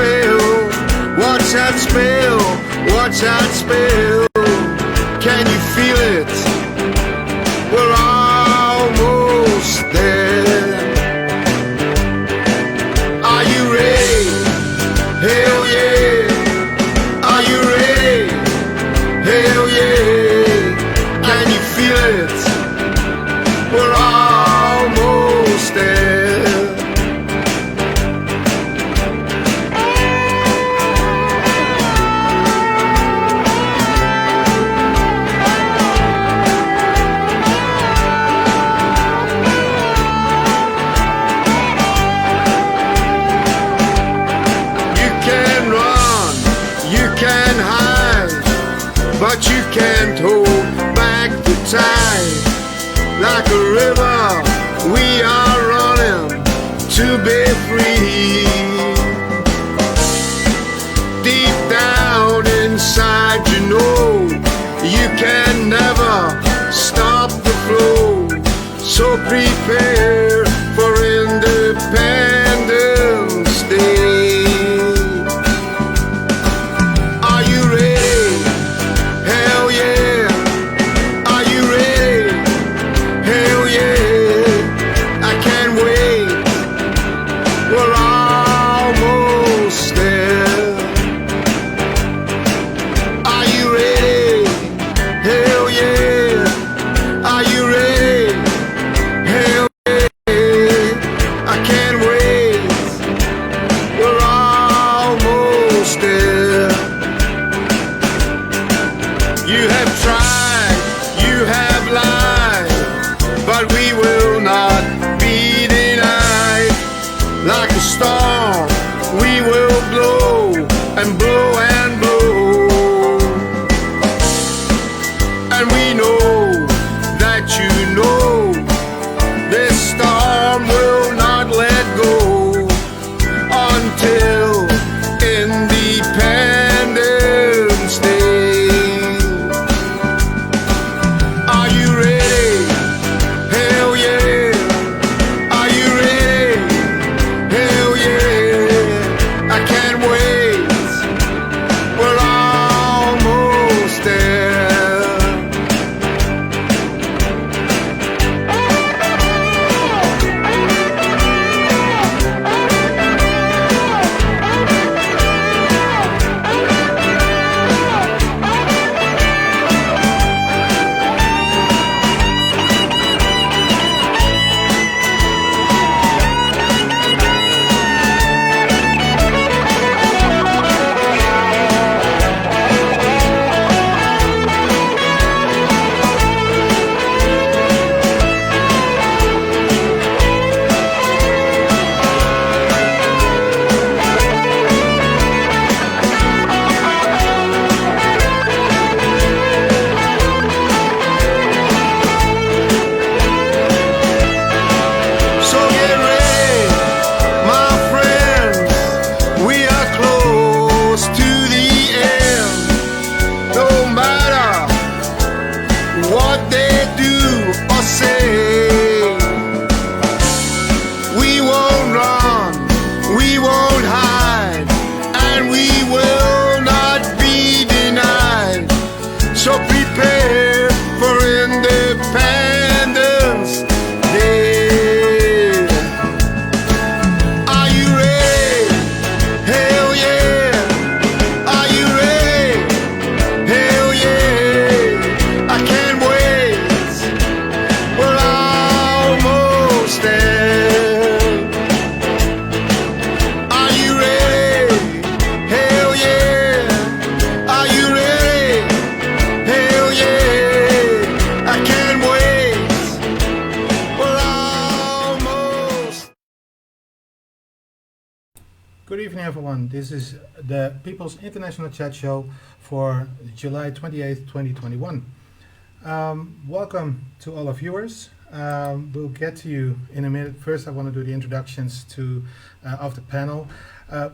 spell? What's that spell? What's that spell? Can you feel it? We're almost there. Are you ready? Hell yeah. Are you ready? Hell yeah. Can you feel it? We're almost there. But you can't hold back the tide. Like a river, we are running to be free. Deep down inside, you know you can never stop the flow. So prepare for Independence Day. Are you ready? Storm, we will blow and blow and blow. And we know that you know this storm will not let go until Independence Day. Are you ready? Hell yeah. Are you ready? Hell yeah, I can't wait. We're almost there. So prepare for Independence Day. Are you ready? Hell yeah. Are you ready? Hell yeah. I can't wait. We're almost there. Are you ready? Hell yeah. Are you ready? Hell yeah, I can't wait. We're almost. Good evening everyone, this is the People's International Chat Show for July 28th, 2021. Welcome to all our viewers. We'll get to you in a minute. First I want to do the introductions of the panel.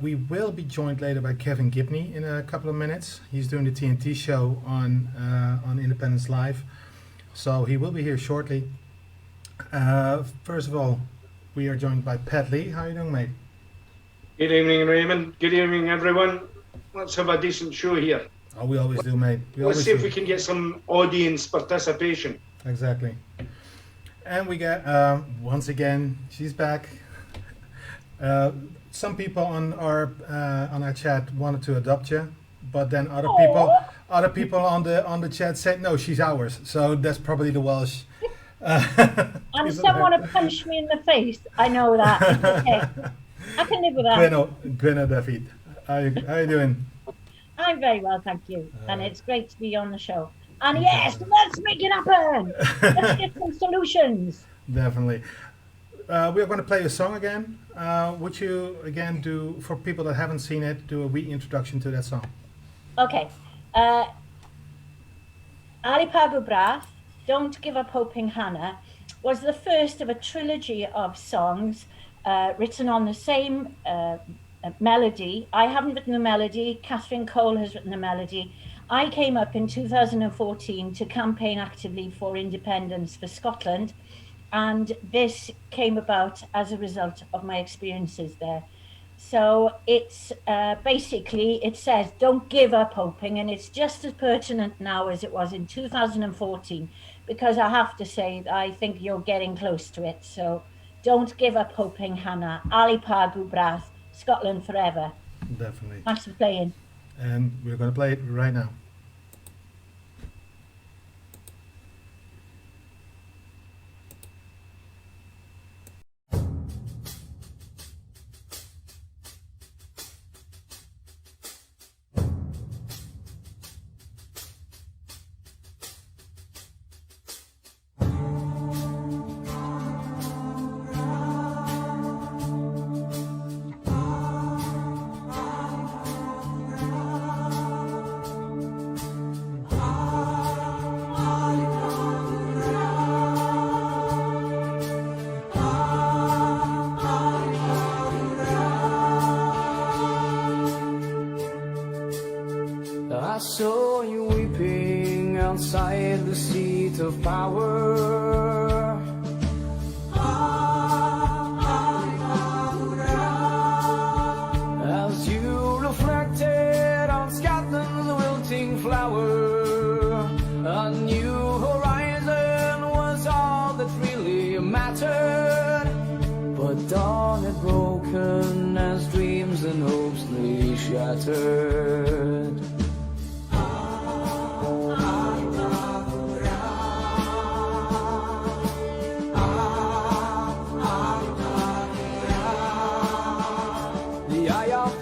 We will be joined later by Kevin Gibney in a couple of minutes. He's doing the TNT show on Independence Live, so he will be here shortly. First of all, we are joined by Pat Lee. How are you doing, mate? Good evening, Raymond. Good evening, everyone. Let's have a decent show here. Oh, we always do, mate. Let's see if we can get some audience participation. Exactly. And we get, once again, she's back. Some people on our chat wanted to adopt you, but then other people on the chat said no, she's ours. So that's probably the Welsh. And someone to punch me in the face. I know that. It's okay. I can live with that. Gwynno David. How you doing? I'm very well, thank you. And it's great to be on the show. And yes, let's make it happen. Let's get some solutions. Definitely. We are going to play a song again. Would you again do, for people that haven't seen it, do a reintroduction to that song? Okay. Ali Pagu Brath, Don't Give Up Hoping Hannah, was the first of a trilogy of songs written on the same melody. I haven't written the melody. Catherine Cole has written the melody. I came up in 2014 to campaign actively for independence for Scotland, and this came about as a result of my experiences there. So it's basically, it says, don't give up hoping, and it's just as pertinent now as it was in 2014, because I have to say, I think you're getting close to it. So don't give up hoping, Hannah. Ali Pagu Brath, Scotland forever. Definitely. Thanks for playing. And we're going to play it right now. I saw you weeping outside the seat of power. As you reflected on Scotland's wilting flower, a new horizon was all that really mattered. But dawn had broken as dreams and hopes lay shattered.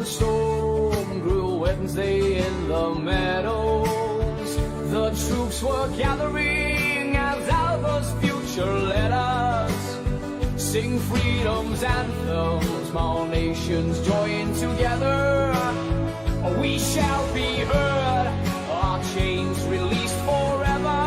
Storm grew Wednesday in the meadows. The troops were gathering as Alva's future led us. Sing freedom's anthems, all nations join together. We shall be heard, our chains released forever.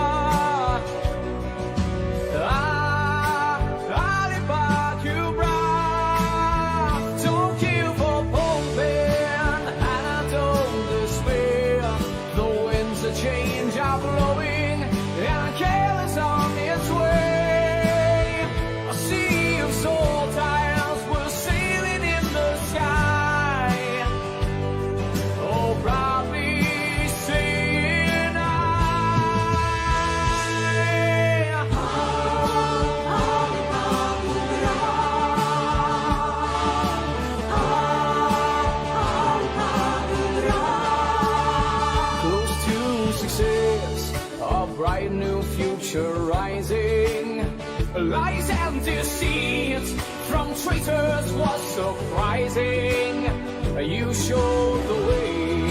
Rising, lies and deceit from traitors was surprising. You showed the way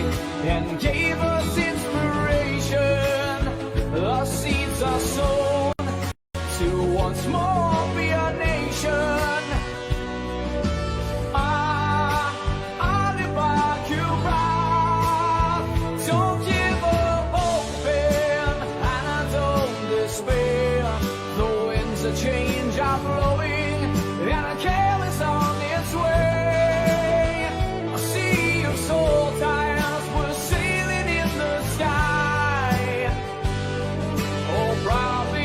and gave us inspiration. The seeds are sown to once more be a nation. Don't give up hoping, and I don't despair. The winds of change are blowing, and a careless on its way. A sea of soul tides were sailing in the sky. Oh, proudly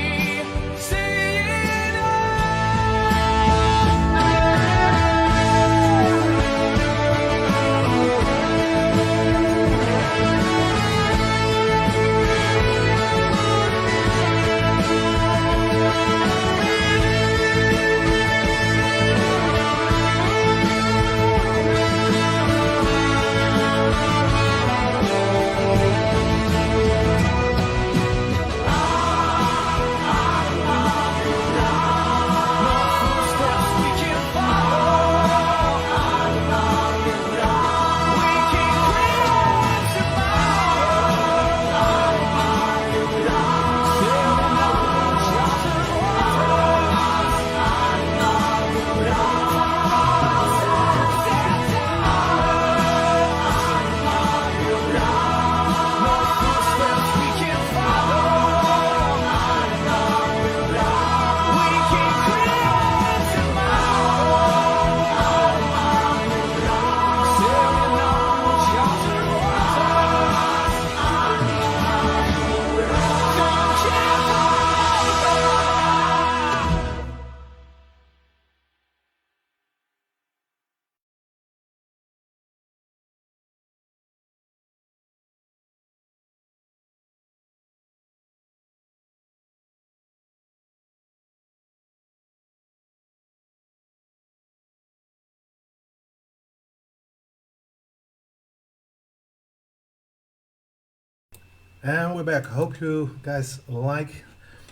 And we're back. Hope you guys like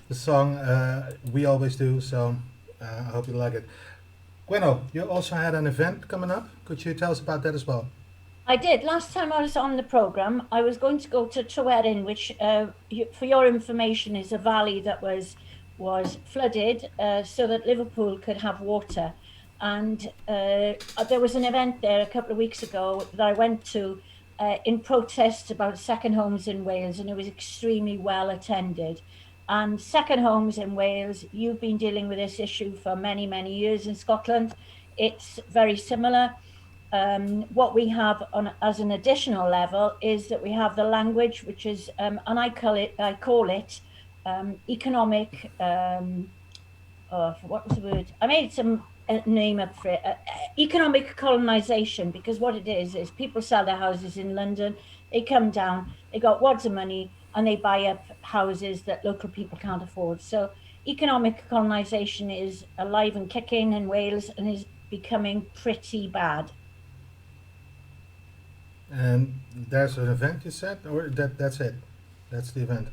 the song. We always do, so I hope you like it. Bueno, you also had an event coming up. Could you tell us about that as well? I did. Last time I was on the program, I was going to go to Tryweryn, which, for your information, is a valley that was flooded so that Liverpool could have water. And there was an event there a couple of weeks ago that I went to in protest about second homes in Wales, and it was extremely well attended. And second homes in Wales, you've been dealing with this issue for many, many years in Scotland. It's very similar. What we have on as an additional level is that we have the language, which is, and I call it economic. What was the word? I made some name up for it. Economic colonization, because what it is people sell their houses in London, they come down, they got wads of money, and they buy up houses that local people can't afford. So economic colonization is alive and kicking in Wales and is becoming pretty bad. And there's an event you said, or that's it? That's the event.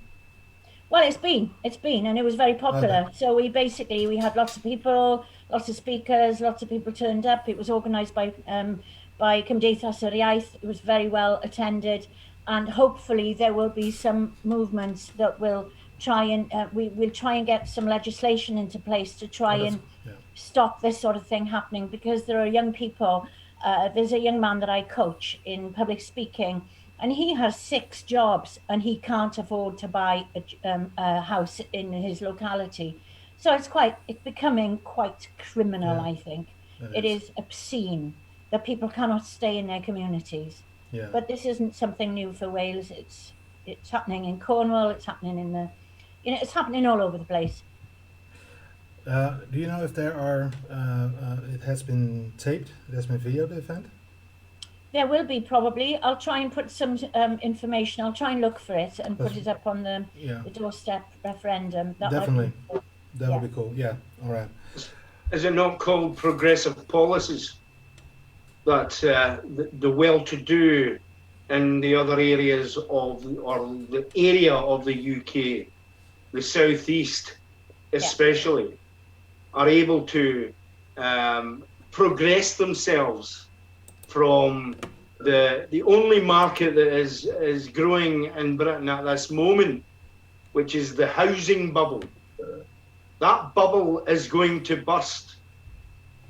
Well, it's been, and it was very popular. Okay. So we had lots of people, lots of speakers, lots of people turned up. It was organised by Cymdeithas yr Iaith. It was very well attended, and hopefully there will be some movements that will try and we'll try and get some legislation into place to try and Yeah. stop this sort of thing happening, because there are young people. There's a young man that I coach in public speaking, and he has 6 jobs and he can't afford to buy a house in his locality. So it's becoming quite criminal, Yeah, I think. it It is. is obscene that people cannot stay in their communities. Yeah. But this isn't something new for Wales. It's happening in Cornwall, it's happening it's happening all over the place. Do you know if there are? It has been taped. It has been videoed. The event. There will be, probably. I'll try and put some information. I'll try and look for it and put it up on Yeah. the Doorstep referendum. That might Definitely. be, That yeah. would be cool. Yeah. All right. Is it not called progressive policies that the well-to-do in the other areas or the area of the UK, the southeast especially, are able to progress themselves from the only market that is growing in Britain at this moment, which is the housing bubble. That bubble is going to burst,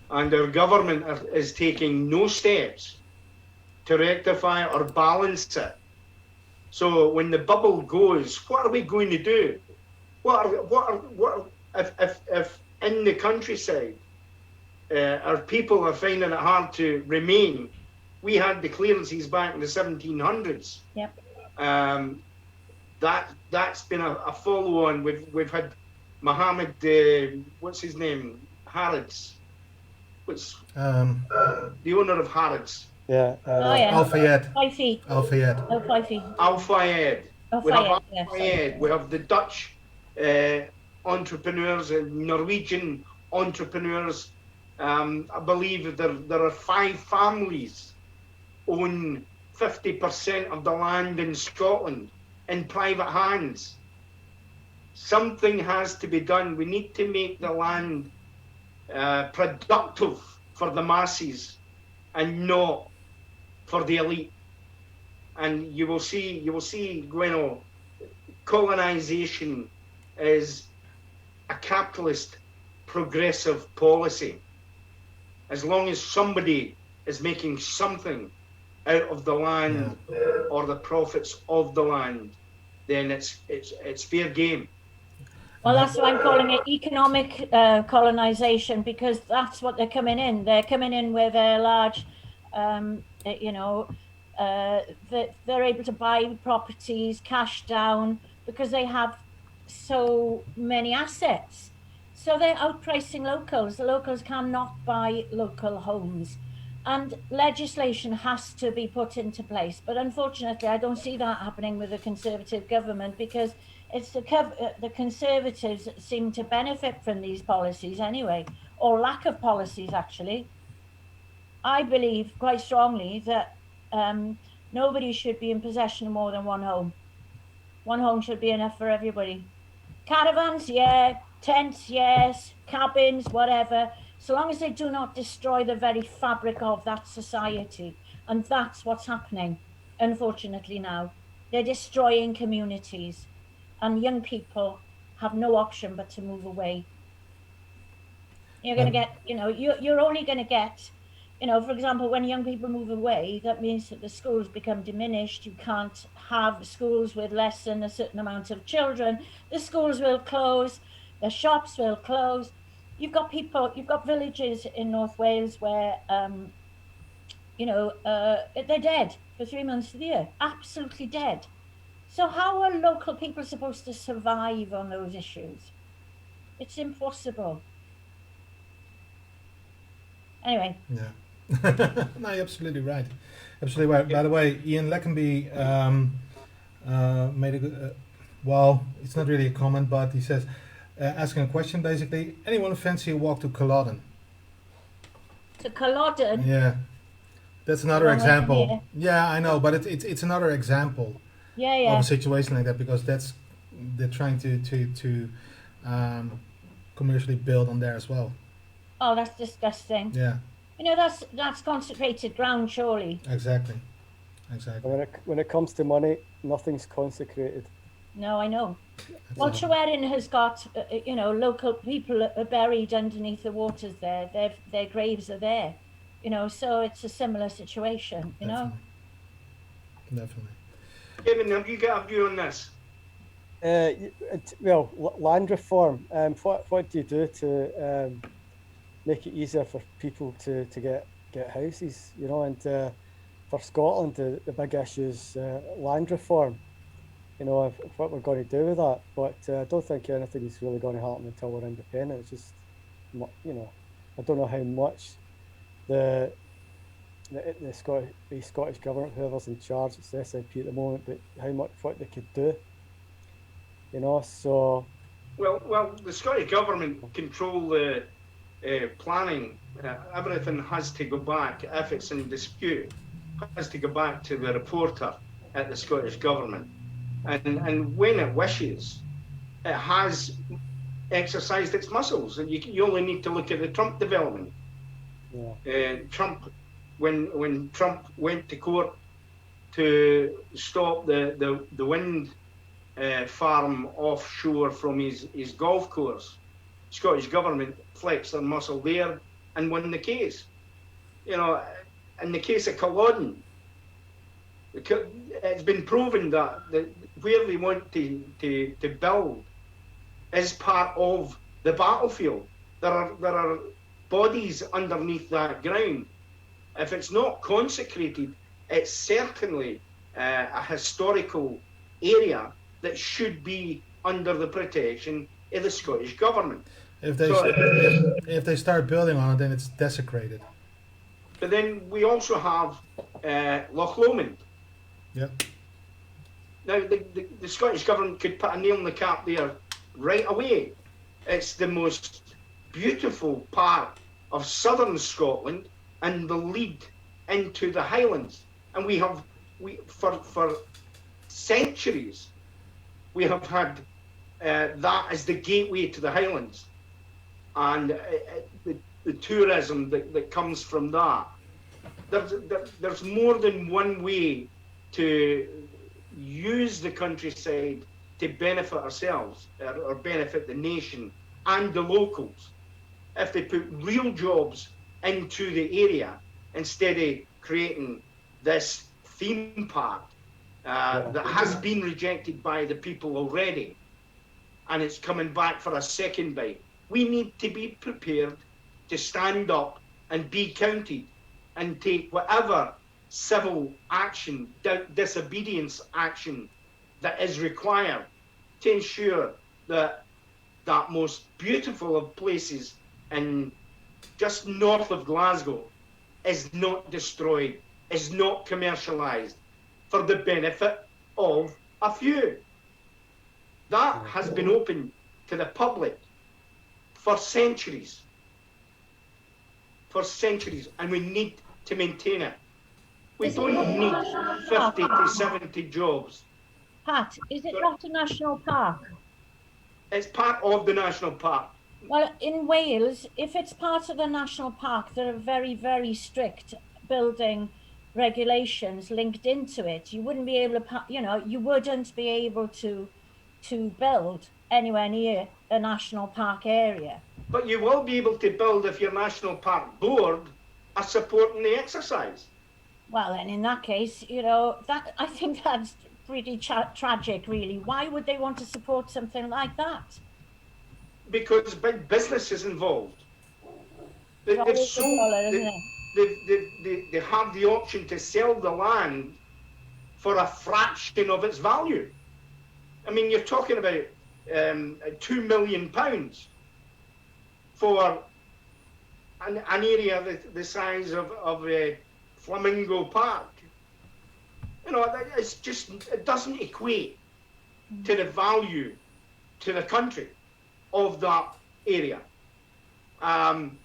and our government is taking no steps to rectify or balance it. So when the bubble goes, what are we going to do? If in the countryside our people are finding it hard to remain? We had the clearances back in the 1700s. Yep. That's been a follow-on. We've had Muhammad, what's his name? Harrods. What's the owner of Harrods? Yeah. Oh, yeah. Al Fayed. Fifey. Al Fayed. Oh, Fifey. Al Fayed. Oh, We have Al Fayed, yes. Fayed. We have the Dutch entrepreneurs and Norwegian entrepreneurs. I believe there are 5 families own 50% of the land in Scotland in private hands. Something has to be done. We need to make the land productive for the masses and not for the elite. And you will see, Gweno, colonization is a capitalist progressive policy. As long as somebody is making something out of the land or the profits of the land, then it's fair game. Well, that's why I'm calling it economic colonization, because that's what they're coming in. They're coming in with a large, they're able to buy properties, cash down, because they have so many assets. So they're outpricing locals. The locals cannot buy local homes. And legislation has to be put into place. But unfortunately, I don't see that happening with the Conservative government, because it's the Conservatives that seem to benefit from these policies anyway, or lack of policies, actually. I believe quite strongly that nobody should be in possession of more than one home. One home should be enough for everybody. Caravans, yeah. Tents, yes. Cabins, whatever. So long as they do not destroy the very fabric of that society. And that's what's happening, unfortunately, now. They're destroying communities. And young people have no option but to move away. You're going to get, you're only going to get, for example, when young people move away, that means that the schools become diminished. You can't have schools with less than a certain amount of children. The schools will close, the shops will close. You've got villages in North Wales where, they're dead for 3 months of the year, absolutely dead. So how are local people supposed to survive on those issues? It's impossible. Anyway. Yeah. No, you're absolutely right. Absolutely right. By the way, Ian Leckenby made a good, well, it's not really a comment, but he says, asking a question basically, anyone fancy a walk to Culloden? To Culloden? Yeah. That's another example. Yeah, I know, but it's another example of a situation like that, because they're trying to commercially build on there as well. Oh, that's disgusting. Yeah. That's consecrated ground, surely. Exactly. When it comes to money, nothing's consecrated. No, I know. Well, Tryweryn has got, local people are buried underneath the waters there. Their graves are there. So it's a similar situation, Definitely. Kevin, have you got a view on this? Well, land reform. What do you do to make it easier for people to get houses? And for Scotland, the big issue is land reform. What we're going to do with that. But I don't think anything is really going to happen until we're independent. It's just, I don't know how much the Scottish government, whoever's in charge, it's the SNP at the moment, but how much what they could do. So. Well, the Scottish government control the planning. Everything has to go back, if it's in dispute, has to go back to the reporter at the Scottish government. And when it wishes, it has exercised its muscles. And you only need to look at the Trump development. Yeah. Trump, when Trump went to court to stop the wind farm offshore from his golf course, Scottish government flexed their muscle there and won the case. In the case of Culloden, it's been proven that where they want to build is part of the battlefield. There are bodies underneath that ground. If it's not consecrated, it's certainly a historical area that should be under the protection of the Scottish government. If they start building on it, then it's desecrated. But then we also have Loch Lomond. Yep. Now, the Scottish government could put a nail in the cap there right away. It's the most beautiful part of southern Scotland and the lead into the Highlands. And we for centuries, we have had that as the gateway to the Highlands. And the tourism that comes from that. There's more than one way to use the countryside to benefit ourselves or benefit the nation and the locals. If they put real jobs into the area instead of creating this theme park that has been rejected by the people already, and it's coming back for a second bite. We need to be prepared to stand up and be counted and take whatever civil action, disobedience action that is required to ensure that that most beautiful of places in just north of Glasgow is not destroyed, is not commercialised for the benefit of a few. That has been open to the public for centuries. And we need to maintain it. We don't need 50 to 70 jobs Pat, is it not a national park? It's part of the national park. Well, in Wales, if it's part of the national park, there are very, very strict building regulations linked into it. You wouldn't be able to, you wouldn't be able to build anywhere near a national park area. But you will be able to build if your national park board are supporting the exercise. Well, and in that case, that I think that's pretty tragic, really. Why would they want to support something like that? Because big business is involved. They have the option to sell the land for a fraction of its value. I mean, you're talking about £2 million for an area the size of a Flamingo Park. It doesn't equate to the value to the country of that area. And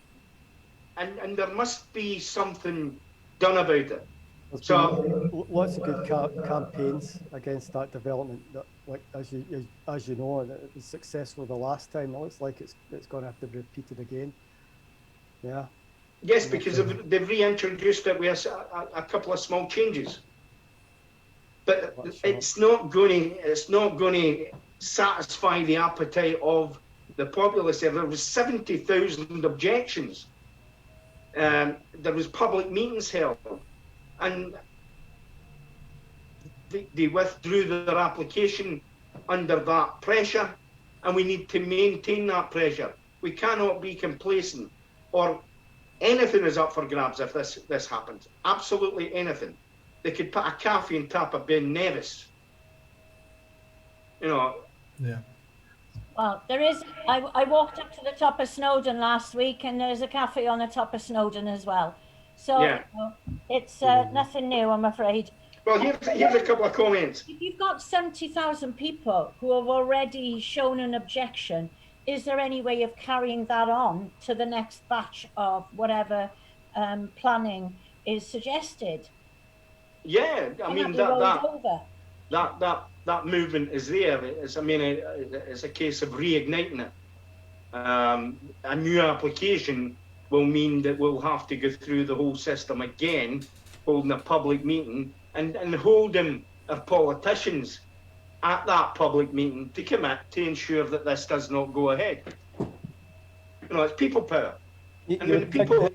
there must be something done about it. There's been lots of good campaigns against that development. That, like as you know, it was successful the last time. It looks like it's going to have to be repeated again. Yeah. Yes, because they've reintroduced it with a couple of small changes. But it's not going to satisfy the appetite of the populace. There was 70,000 objections. There was public meetings held, and they withdrew their application under that pressure, and we need to maintain that pressure. We cannot be complacent, or anything is up for grabs if this happens. Absolutely anything. They could put a cafe on top of Ben Nevis. Yeah. Well, there is. I walked up to the top of Snowdon last week, and there's a cafe on the top of Snowdon as well. So yeah. It's nothing new, I'm afraid. Well, here's a couple of comments. If you've got 70,000 people who have already shown an objection, is there any way of carrying that on to the next batch of whatever planning is suggested? Yeah, I mean that movement is there. It's a case of reigniting it. A new application will mean that we'll have to go through the whole system again, holding a public meeting and holding our politicians at that public meeting to commit to ensure that this does not go ahead. It's people power. And when people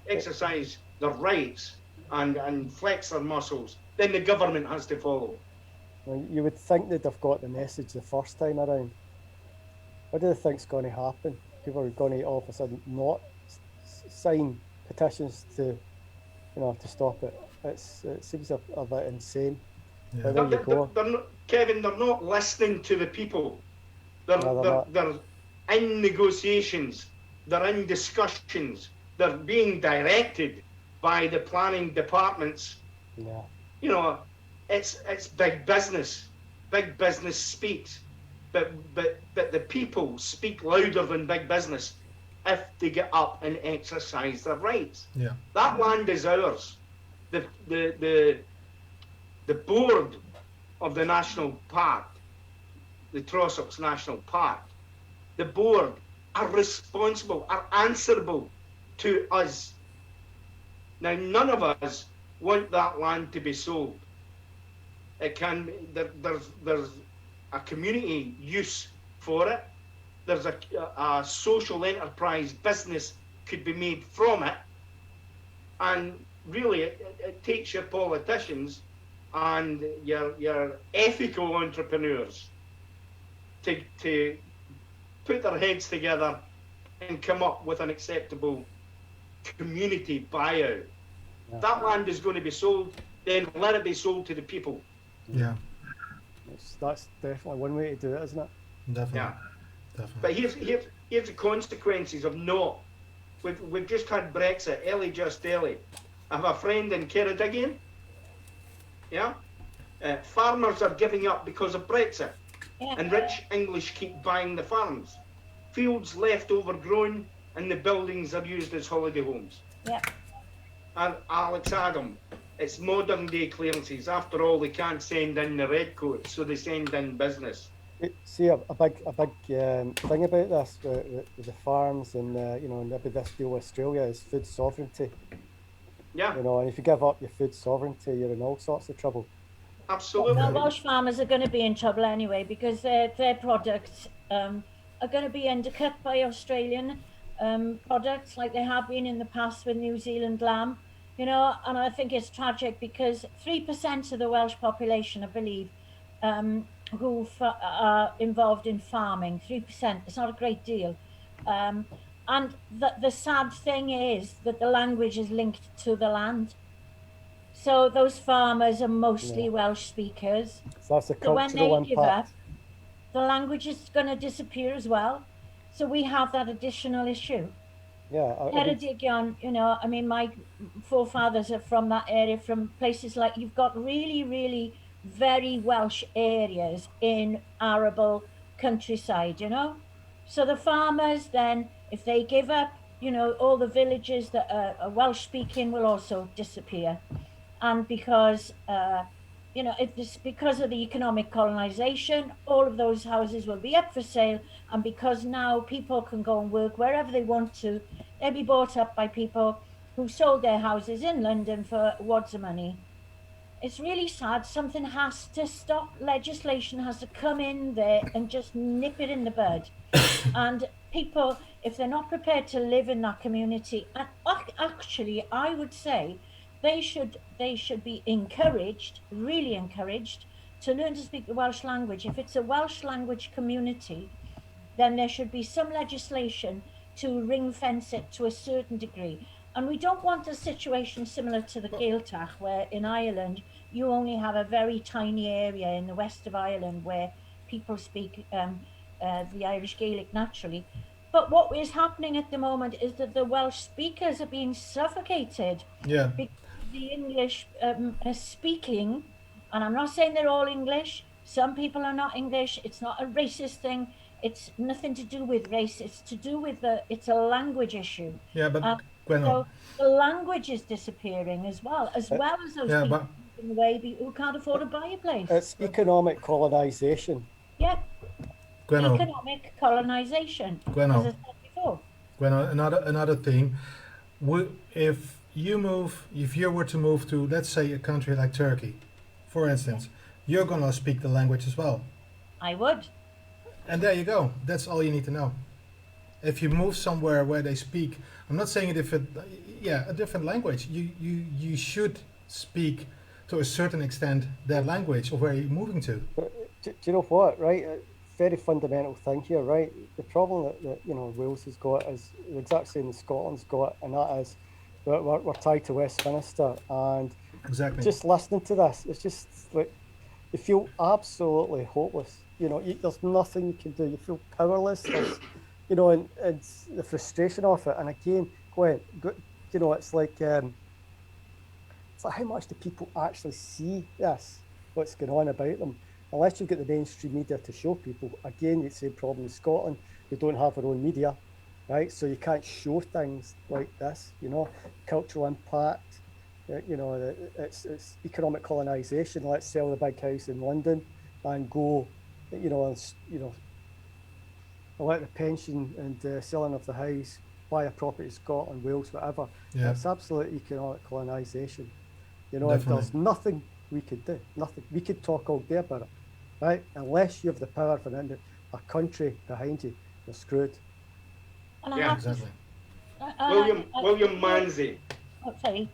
exercise their rights and flex their muscles, then the government has to follow. Well, you would think that they've got the message the first time around. What do they think's going to happen? People are going to all of a sudden not sign petitions to stop it. It seems a bit insane. Yeah. But there you go. Kevin, they're not listening to the people. They're in negotiations. They're in discussions. They're being directed by the planning departments. Yeah. It's big business. Big business speaks, but the people speak louder than big business if they get up and exercise their rights. Yeah. That land is ours. The board of the national park, the Trossachs National Park, the board are responsible, are answerable to us. Now, none of us want that land to be sold. It can there's a community use for it. There's a social enterprise business could be made from it, and really it takes your politicians and your ethical entrepreneurs to put their heads together and come up with an acceptable community buyout. Yeah. That land is going to be sold, then let it be sold to the people. Yeah. That's definitely one way to do it, isn't it? Definitely. Yeah. Definitely. But here's the consequences of not. We've just had Brexit. Ellie. I have a friend in Ceredigion. Yeah. Farmers are giving up because of Brexit. Yeah. And rich English keep buying the farms. Fields left overgrown, and the buildings are used as holiday homes. Yeah. And Alex Adam It's modern day clearances. After all, they can't send in the redcoats, so they send in business. See, a big thing about this with the farms and maybe this deal with Australia is food sovereignty. Yeah, And if you give up your food sovereignty, you're in all sorts of trouble. absolutely. Well, Welsh farmers are going to be in trouble anyway because their products are going to be undercut by Australian products like they have been in the past with New Zealand lamb. And I think it's tragic because 3% of the Welsh population, I believe, who are involved in farming. 3%. It's not a great deal. And the sad thing is that the language is linked to the land. So those farmers are mostly Welsh speakers. So that's a So when cultural they give up, impact. the language is going to disappear as well. So we have that additional issue. Yeah, Ceredigion, I mean, my forefathers are from that area, from places like you've got really, really very Welsh areas in arable countryside, So the farmers then, if they give up, all the villages that are Welsh speaking will also disappear. And because it's because of the economic colonization, all of those houses will be up for sale, and because now people can go and work wherever they want to, they'll be bought up by people who sold their houses in London for wads of money. It's really sad. Something has to stop. Legislation has to come in there and just nip it in the bud. And people, if they're not prepared to live in that community, and actually, I would say they should be encouraged, really encouraged, to learn to speak the Welsh language. If it's a Welsh language community, then there should be some legislation to ring fence it to a certain degree. And we don't want a situation similar to the Gaeltacht, where in Ireland you only have a very tiny area in the west of Ireland where people speak the Irish Gaelic naturally. But what is happening at the moment is that the Welsh speakers are being suffocated. Yeah. Because the English speaking, and I'm not saying they're all English. Some people are not English. It's not a racist thing. It's nothing to do with race. It's to do with it's a language issue. Yeah, but So the language is disappearing as well as those yeah, people moving away who can't afford to buy a place. It's economic colonization. Yeah. Gwenno, Economic colonization, Gwenno. as I said before. Gwenno, another thing, if you were to move to, let's say, a country like Turkey, for instance, you're gonna speak the language as well. I would. And there you go. That's all you need to know. If you move somewhere where they speak, I'm not saying a different language. You should speak to a certain extent that language of where you're moving to. But do you know what, right? A very fundamental thing here, right? The problem that Wales has got is the exact same as Scotland's got, and that is we're tied to Westminster, and Exactly. just listening to this, it's just like you feel absolutely hopeless. There's nothing you can do. You feel powerless. And it's the frustration of it. And again, Gwen, it's like how much do people actually see this? What's going on about them? Unless you've got the mainstream media to show people. Again, the same problem in Scotland. We don't have our own media, right? So you can't show things like this. Cultural impact. It's economic colonization. Let's sell the big house in London and go, let the pension and selling of the house, buy a property in Scotland, Wales, whatever. Yeah. It's absolute economic colonization. Definitely. There's nothing we could do. Nothing. We could talk all day about it, right? Unless you have the power of a country behind you, you're screwed. And Yeah, Exactly. William Manzi. Oh, sorry.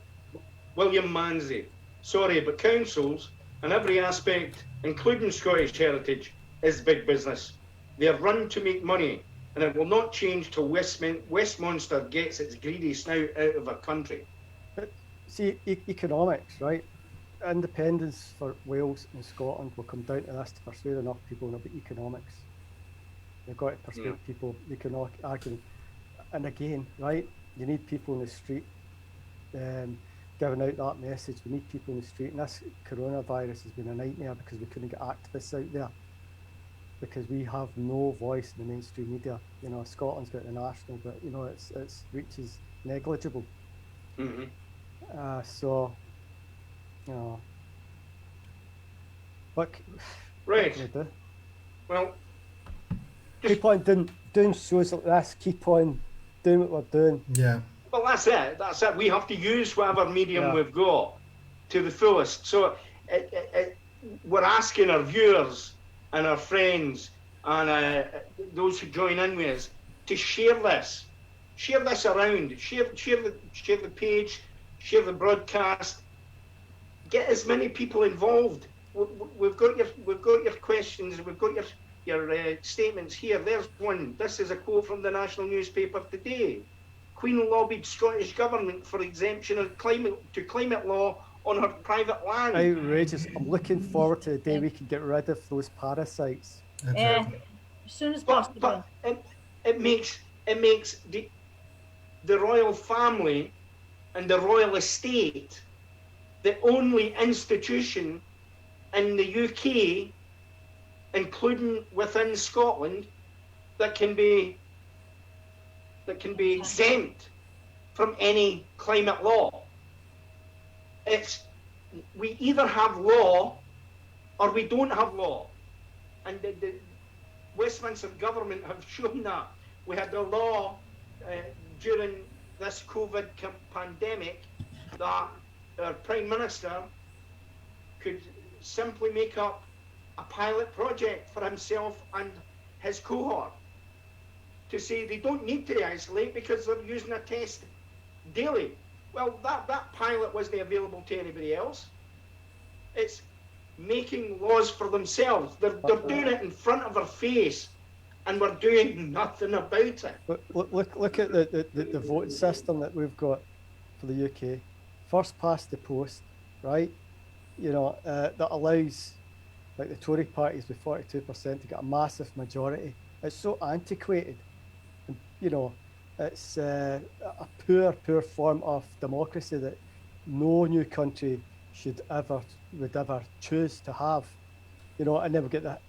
William Manzi. Sorry, but councils in every aspect, including Scottish heritage, is big business. They are run to make money, and it will not change till Westminster gets its greedy snout out of a country. But see, economics, right? Independence for Wales and Scotland will come down to this to persuade enough people about economics. They've got to persuade people economic argument. And again, right, you need people in the street giving out that message. We need people in the street. And this coronavirus has been a nightmare because we couldn't get activists out there, because we have no voice in the mainstream media. Scotland's got the national, but its reach is negligible. Mm-hmm. So No. What Right. can we do? Well, Keep on doing shows like this. Keep on doing what we're doing. Yeah. well, that's it. That's it. We have to use whatever medium Yeah. we've got to the fullest. So we're asking our viewers and our friends and those who join in with us to share this around. Share the page, share the broadcast. Get as many people involved. We've got your questions. We've got your statements here. There's one. This is a quote from the national newspaper today. Queen lobbied Scottish government for exemption of climate law on her private land. Outrageous. I'm looking forward to the day we can get rid of those parasites. Exactly. As soon as But possible. it makes the royal family and the royal estate the only institution in the UK, including within Scotland, that can be exempt from any climate law. We either have law or we don't have law, and the Westminster government have shown that. We had the law during this COVID pandemic that our Prime Minister could simply make up a pilot project for himself and his cohort to say they don't need to isolate because they're using a test daily. Well, that pilot wasn't available to anybody else. It's making laws for themselves. They're doing it in front of our face, and we're doing nothing about it. Look at the voting system that we've got for the UK. First past the post, right? You know, that allows like the Tory parties with 42% to get a massive majority. It's so antiquated. And, you know, it's a poor form of democracy that no new country would ever choose to have. You know, and then we get that.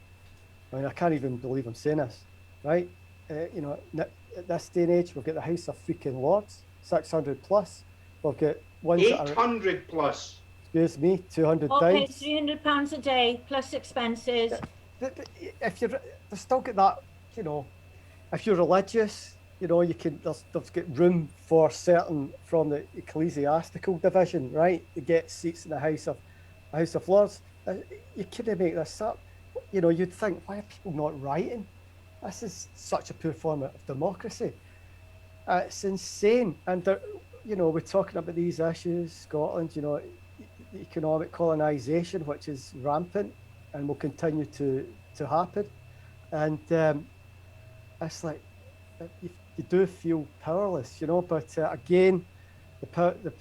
I mean, I can't even believe I'm saying this, right? You know, at this day and age, we've got the House of freaking Lords, 600 plus. We've got ones 800 plus. Excuse me, 200 Okay, times. £300 a day plus expenses. If you're, they've still got that, you know, if you're religious, you know, you can, there's got room for certain from the ecclesiastical division, right, to get seats in the House of Lords. You couldn't make this up. You know, you'd think, why are people not writing? This is such a poor form of democracy. It's insane. And, you know, we're talking about these issues, Scotland, you know, economic colonisation, which is rampant and will continue to happen. And it's like, you do feel powerless, you know, but again, the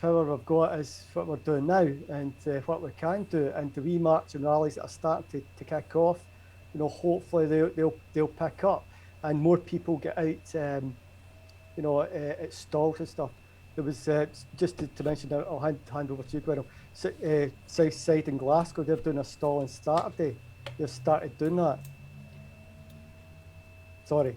power we've got is what we're doing now and what we can do. And the wee march and rallies that are starting to kick off, you know, hopefully they'll pick up and more people get out, you know, at stalls and stuff. There was, just to mention, I'll hand over to you, Gwen. South Side in Glasgow, they're doing a stall on Saturday. They've started doing that. Sorry.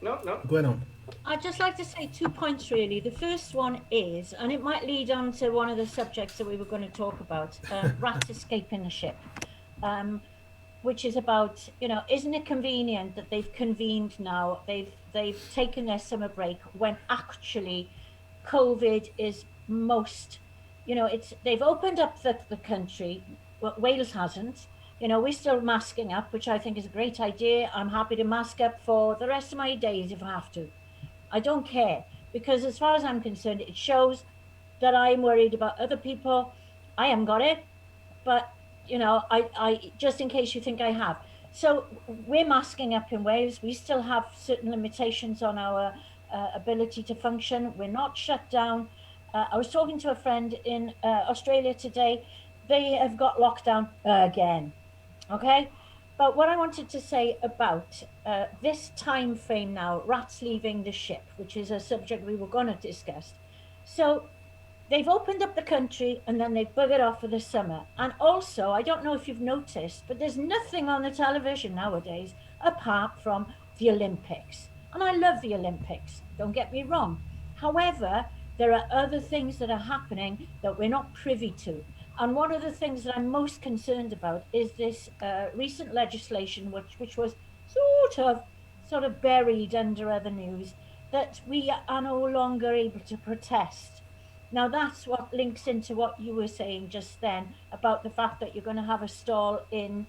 No. Going on. I'd just like to say 2 points really. The first one is, and it might lead on to one of the subjects that we were going to talk about, rats escaping the ship, which is about, you know, isn't it convenient that they've convened now, they've taken their summer break when actually COVID is most, you know, they've opened up the country, but Wales hasn't. You know, we're still masking up, which I think is a great idea. I'm happy to mask up for the rest of my days if I have to. I don't care, because as far as I'm concerned, it shows that I'm worried about other people. I haven't got it, but, you know, I just in case you think I have. So we're masking up in Wales. We still have certain limitations on our ability to function. We're not shut down. I was talking to a friend in Australia today. They have got lockdown again. Okay, but what I wanted to say about this time frame now, rats leaving the ship, which is a subject we were going to discuss. So they've opened up the country and then they've buggered off for the summer. And also, I don't know if you've noticed, but there's nothing on the television nowadays apart from the Olympics. And I love the Olympics, don't get me wrong. However, there are other things that are happening that we're not privy to. And one of the things that I'm most concerned about is this recent legislation, which was sort of buried under other news, that we are no longer able to protest. Now that's what links into what you were saying just then about the fact that you're going to have a stall in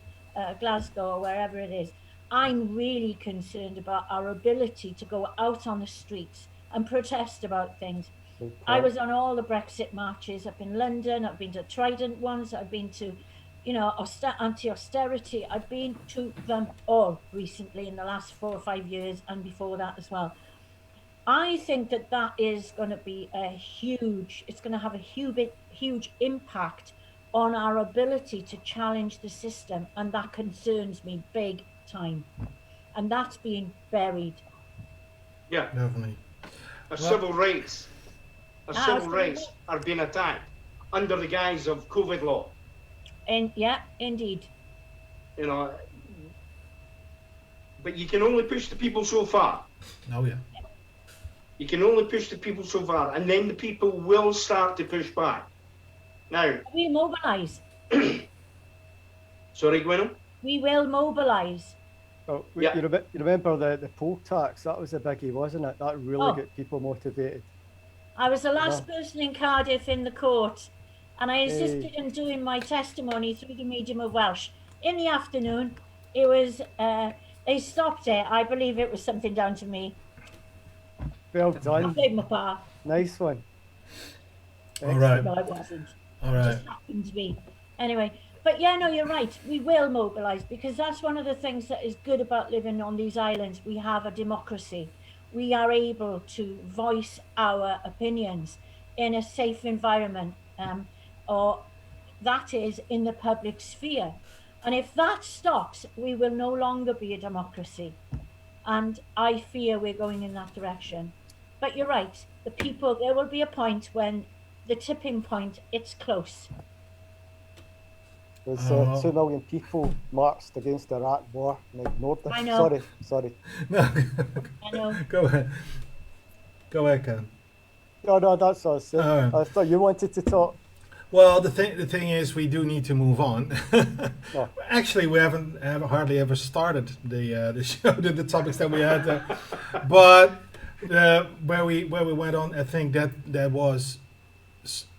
Glasgow or wherever it is. I'm really concerned about our ability to go out on the streets and protest about things. Good I point. was on all the Brexit marches up in London. I've been to Trident ones. I've been to, anti-austerity. I've been to them all recently in the last 4 or 5 years and before that as well. I think that is going to be it's going to have a huge impact on our ability to challenge the system. And that concerns me big time. And that's being buried. Yeah, Definitely. our civil rights are being attacked under the guise of COVID law. And yeah, indeed. You know, but you can only push the people so far. Oh yeah. You can only push the people so far, and then the people will start to push back. Now, We mobilise. sorry, Gwen. We will mobilise. Oh, Yeah. you remember the poll tax? That was a biggie, wasn't it? That really Oh. got people motivated. I was the last person in Cardiff in the court, and I insisted Hey. on doing my testimony through the medium of Welsh. In the afternoon, it was, they stopped it. I believe it was something down to me. Well I done. played my part. Nice one. All right. No, I wasn't. All It right. just happened to be. Anyway, but yeah, no, you're right. We will mobilise because that's one of the things that is good about living on these islands. We have a democracy. We are able to voice our opinions in a safe environment, or that is in the public sphere. And if that stops, we will no longer be a democracy. And I fear we're going in that direction. But you're right. There will be a point when the tipping point, it's close. There's Oh. 2 million people marched against the Iraq war and ignored them. I know. Sorry. No. I know. Go ahead. Go ahead, Ken. No, that's us. Alright. I thought you wanted to talk. Well, the thing is, we do need to move on. Oh. Actually, we haven't hardly ever started the show, the topics that we had, but where we went on, I think that was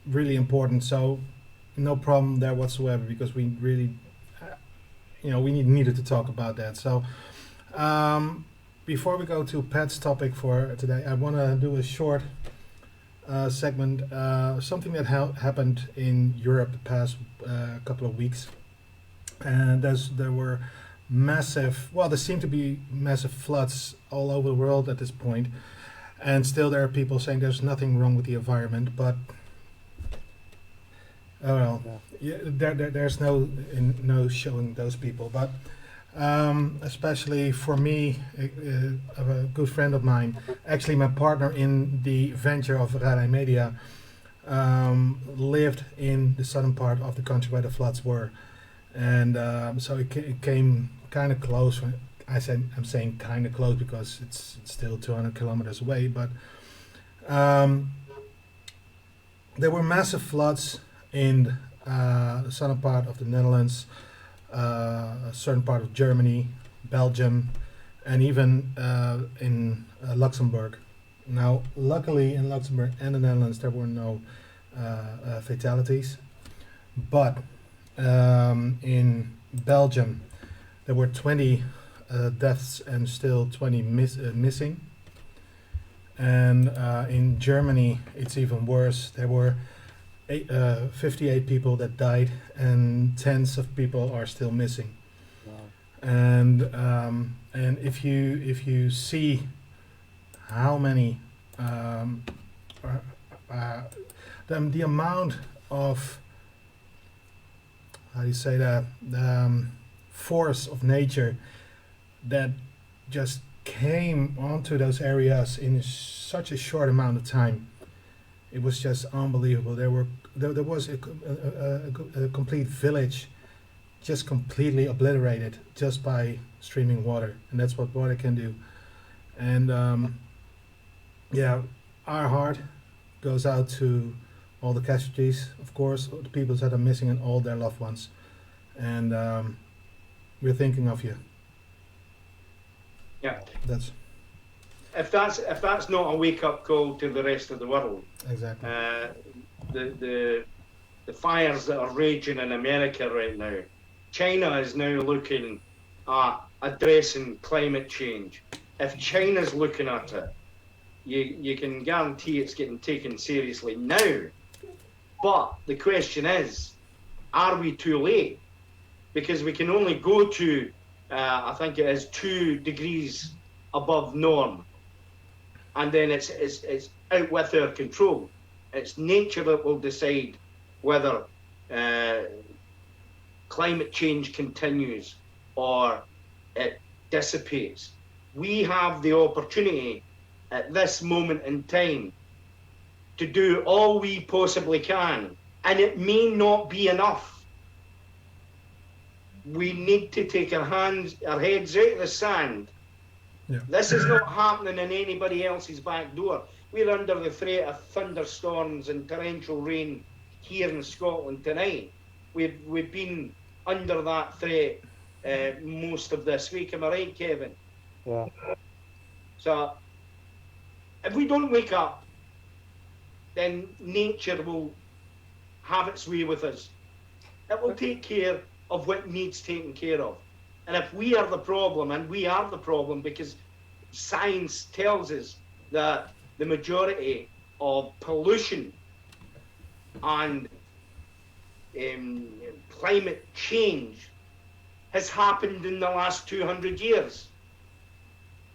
really important. So no problem there whatsoever, because we really, we needed to talk about that. So before we go to Pat's topic for today, I want to do a short segment, something that happened in Europe the past couple of weeks, and there were there seem to be massive floods all over the world at this point, and still there are people saying there's nothing wrong with the environment, but there's no showing those people, but especially for me, a good friend of mine, actually my partner in the venture of RaLei Media, lived in the southern part of the country where the floods were, and so it came kind of close. I'm saying kind of close because it's still 200 kilometers away, but there were massive floods in the southern part of the Netherlands, a certain part of Germany, Belgium, and even in Luxembourg. Now, luckily in Luxembourg and the Netherlands there were no fatalities, but in Belgium there were 20 deaths and still 20 missing. And in Germany it's even worse. There were 58 people that died, and tens of people are still missing. Wow. And if you see how many the amount of, how do you say that, force of nature that just came onto those areas in such a short amount of time, it was just unbelievable. There was a complete village just completely obliterated just by streaming water, and that's what water can do. And our heart goes out to all the casualties, of course, the people that are missing and all their loved ones. And we're thinking of you. Yeah. That's If that's not a wake up call to the rest of the world, exactly. The fires that are raging in America right now, China is now looking at addressing climate change. If China's looking at it, you can guarantee it's getting taken seriously now. But the question is, are we too late? Because we can only go to, I think it is 2 degrees above norm, and then it's out with our control. It's nature that will decide whether climate change continues or it dissipates. We have the opportunity at this moment in time to do all we possibly can, and it may not be enough. We need to take our heads out of the sand. Yeah. This is not happening in anybody else's back door. We're under the threat of thunderstorms and torrential rain here in Scotland tonight. We've been under that threat most of this week. Am I right, Kevin? Yeah. So if we don't wake up, then nature will have its way with us. It will take care of what needs taken care of. And if we are the problem, and we are the problem because science tells us that the majority of pollution and climate change has happened in the last 200 years.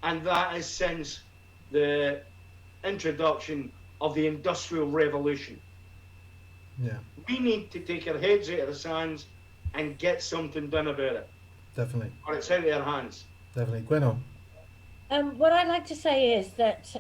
And that is since the introduction of the Industrial Revolution. Yeah, We need to take our heads out of the sands and get something done about it, definitely. or it's out of our hands. Definitely. Gwenno. What I'd like to say is that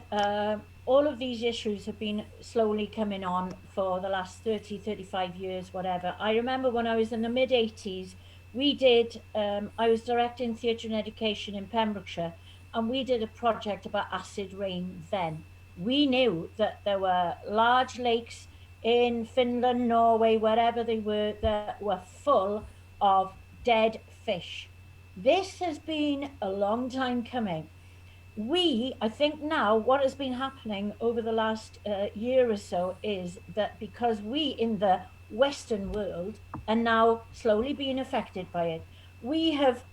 all of these issues have been slowly coming on for the last 30, 35 years, whatever. I remember when I was in the mid-80s, I was directing theatre and education in Pembrokeshire, and we did a project about acid rain then. We knew that there were large lakes in Finland, Norway, wherever they were, that were full of dead fish. This has been a long time coming. I think now what has been happening over the last year or so is that because we in the Western world are now slowly being affected by it, we have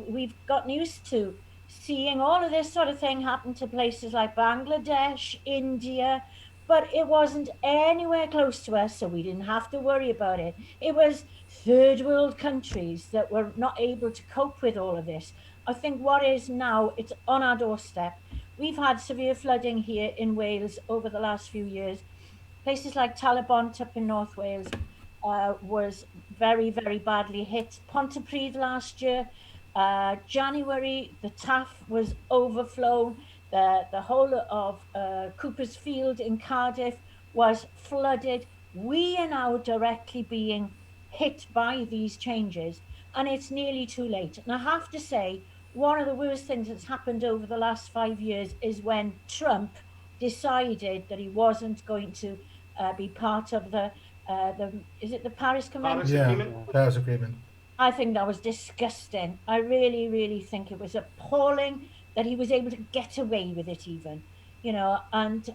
we've gotten used to seeing all of this sort of thing happen to places like Bangladesh, India, but it wasn't anywhere close to us, so we didn't have to worry about it. It was third world countries that were not able to cope with all of this. I think what is now, it's on our doorstep. We've had severe flooding here in Wales over the last few years. Places like Talabont up in North Wales was very, very badly hit. Pontypridd last year, January, the Taff was overflown. The whole of Cooper's Field in Cardiff was flooded. We are now directly being hit by these changes, and it's nearly too late. And I have to say, one of the worst things that's happened over the last 5 years is when Trump decided that he wasn't going to be part of is it the Paris Convention? Yeah, Paris Agreement. I think that was disgusting. I really, really think it was appalling that he was able to get away with it even, and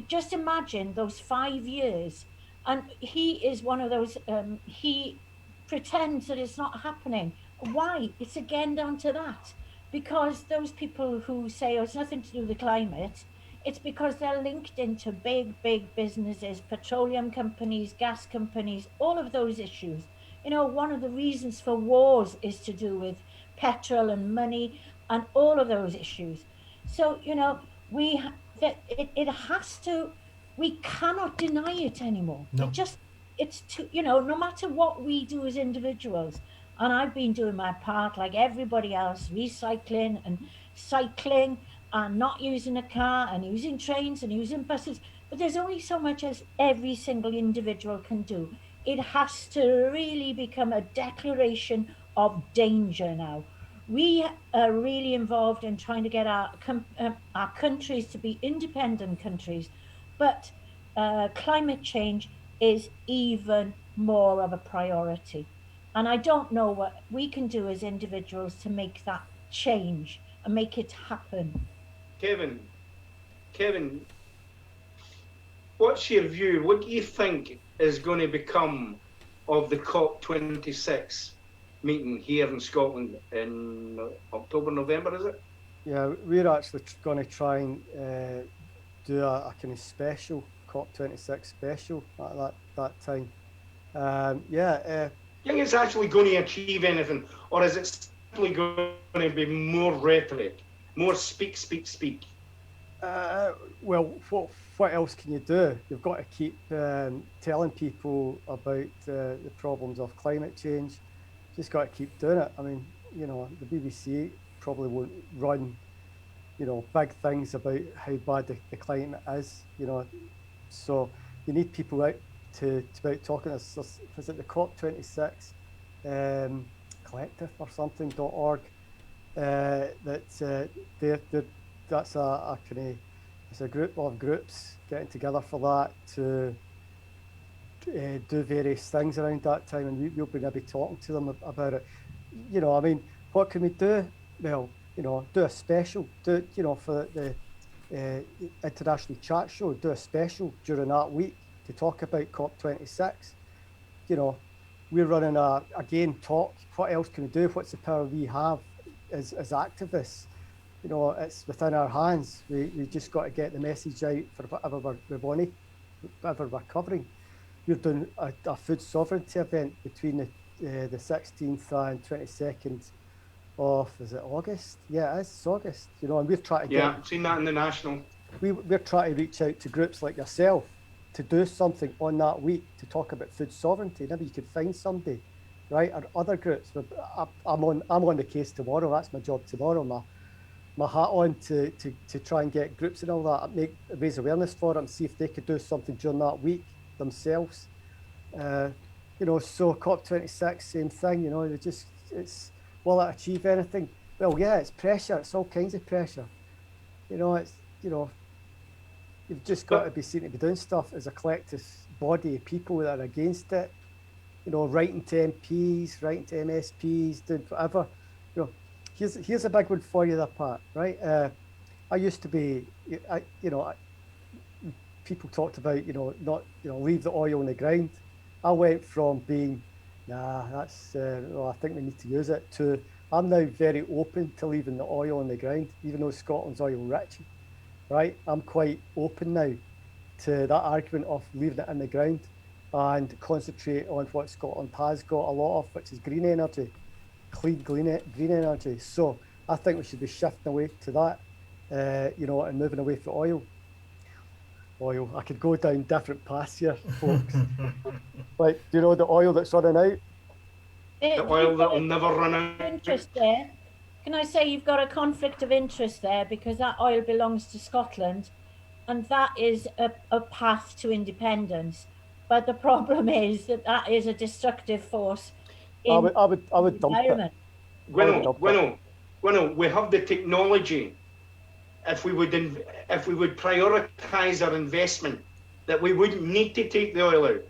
just imagine those 5 years. And he is one of those, he pretends that it's not happening. Why? It's again down to that. Because those people who say, oh, it's nothing to do with the climate, it's because they're linked into big, big businesses, petroleum companies, gas companies, all of those issues. One of the reasons for wars is to do with petrol and money and all of those issues. So, it has to, we cannot deny it anymore. No. It's too, no matter what we do as individuals, and I've been doing my part like everybody else, recycling and cycling and not using a car and using trains and using buses, but there's only so much as every single individual can do. It has to really become a declaration of danger now. We are really involved in trying to get our countries to be independent countries, But climate change is even more of a priority. And I don't know what we can do as individuals to make that change and make it happen. Kevin, what's your view? What do you think is going to become of the COP26 meeting here in Scotland in October, November, is it? Yeah, we're actually going to try and do a kind of special COP26 special at that time. Do you think it's actually going to achieve anything, or is it simply going to be more rhetoric, more speak? Well, what else can you do? You've got to keep telling people about the problems of climate change. Just got to keep doing it. I mean, you know, the BBC probably won't run, you know, big things about how bad the climate is, you know. So you need people out to about talking. Was it the COP26 collective or something.org? That's a kind of, it's a group of groups getting together for that to do various things around that time, and we'll be maybe talking to them about it. You know, I mean, what can we do? Well, you know, do a special, you know, for the international chat show, do a special during that week to talk about COP26. You know, we're running talk. What else can we do? What's the power we have as activists? You know, it's within our hands. We just got to get the message out for whatever whatever we're covering. We're doing a food sovereignty event between the 16th and 22nd of, is it August? Yeah, it's August. You know, and we're trying to I've seen that in the National. We're trying to reach out to groups like yourself to do something on that week to talk about food sovereignty. Maybe you could find somebody, right? Or other groups. I'm on the case tomorrow. That's my job tomorrow. My hat on to try and get groups and all that, raise awareness for them, see if they could do something during that week themselves. You know, so COP26, same thing. You know, will it achieve anything? Well, yeah, it's pressure. It's all kinds of pressure. You know, you've just got to be seen to be doing stuff as a collective body of people that are against it. You know, writing to MPs, writing to MSPs, doing whatever. You know, here's a big one for you, that part, right? I used to be, people talked about, leave the oil in the ground. I went from being, I think we need to use it, to I'm now very open to leaving the oil in the ground, even though Scotland's oil rich, right? I'm quite open now to that argument of leaving it in the ground and concentrate on what Scotland has got a lot of, which is green energy, clean green energy. So I think we should be shifting away to that, and moving away from oil. I could go down different paths here, folks. Like, do you know the oil that's running out? The oil that will never run out. Interest there. Can I say you've got a conflict of interest there, because that oil belongs to Scotland, and that is a path to independence. But the problem is that is a destructive force. I would dump it. Gweno, we have the technology. If we would prioritise our investment, that we wouldn't need to take the oil out.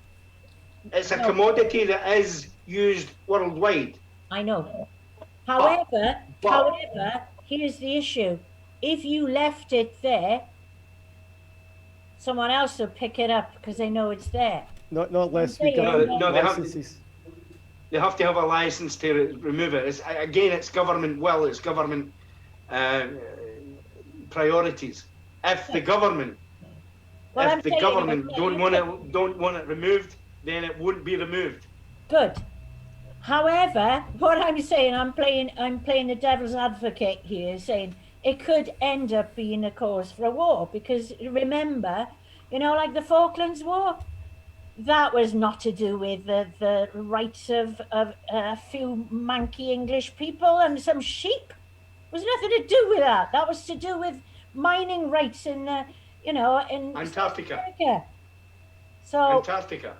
It's a commodity that is used worldwide. I know. However, here's the issue. If you left it there, someone else will pick it up because they know it's there. Not unless we get licenses. They have to have a license to remove it. It's government will. It's government priorities. If the government, don't want it removed, then it won't be removed. Good. However, what I'm saying, I'm playing the devil's advocate here, saying it could end up being a cause for a war, because remember, like the Falklands War, that was not to do with the rights of a few manky English people and some sheep. It was nothing to do with that. That was to do with mining rights in in Antarctica. So Antarctica.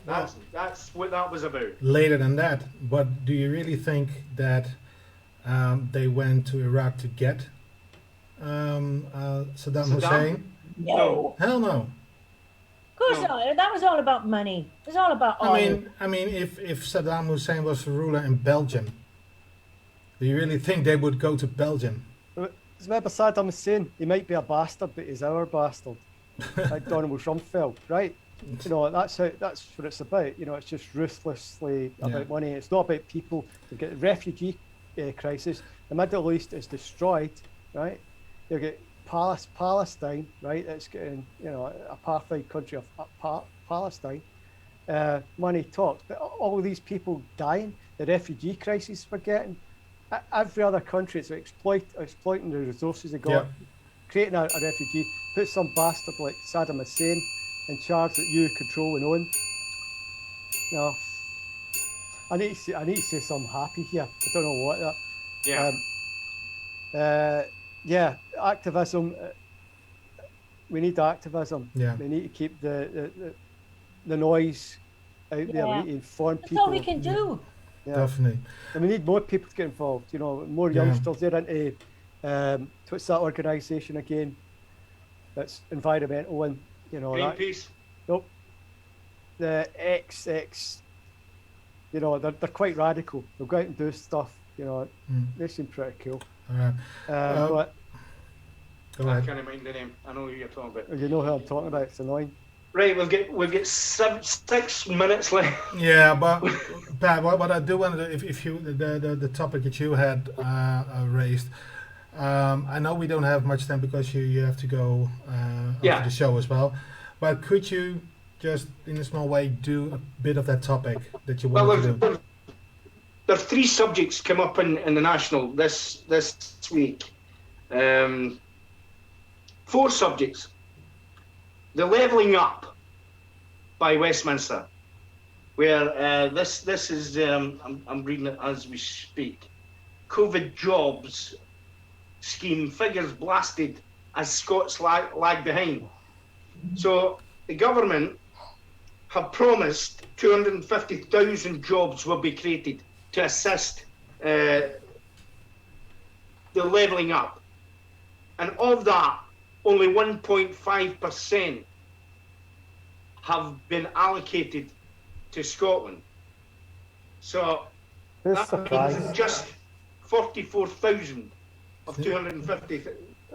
That's what that was about. Later than that, but do you really think that they went to Iraq to get Saddam Hussein? No. Hell no. Of course No. not. That was all about money. It was all about oil. I mean, if Saddam Hussein was the ruler in Belgium, do you really think they would go to Belgium? Remember Saddam Hussein, he might be a bastard, but he's our bastard. Like Donald Rumsfeld, right? You know, that's what it's about. You know, it's just ruthlessly about money. It's not about people. You get the refugee crisis. The Middle East is destroyed, right? You get Palestine, right? It's getting, you know, apartheid country of Palestine. Money talks, but all these people dying, the refugee crisis we're getting. Every other country is exploiting the resources they got, creating a refugee, put some bastard like Saddam Hussein in charge that you control and own. No, I need to say something happy here. I don't know what that. Yeah. Activism. We need activism. Yeah. We need to keep the noise out there. We need to inform That's people. all we can do. Yeah. Definitely. And we need more people to get involved. You know, more youngsters. They're into what's that organisation again? That's environmental and you know. Greenpeace. Nope. The XX. You know, they're quite radical. They'll go out and do stuff. You know, they seem pretty cool. All right. But Go I ahead. can't mind the name. I know who you're talking about. you know who I'm talking about. It's annoying. Right, we've got 6 minutes left. Yeah, but Pat, what I do want to, if you the topic that you had raised, I know we don't have much time because you have to go after the show as well. But could you just in a small way do a bit of that topic that you want to do? There are 3 subjects come up in the National this week. 4 subjects. The levelling up by Westminster, where this is I'm reading it as we speak. COVID jobs scheme figures blasted as Scots lag behind. So the government have promised 250,000 jobs will be created to assist the levelling up, and of that, only 1.5% have been allocated to Scotland. So that means just 44,000 of 250.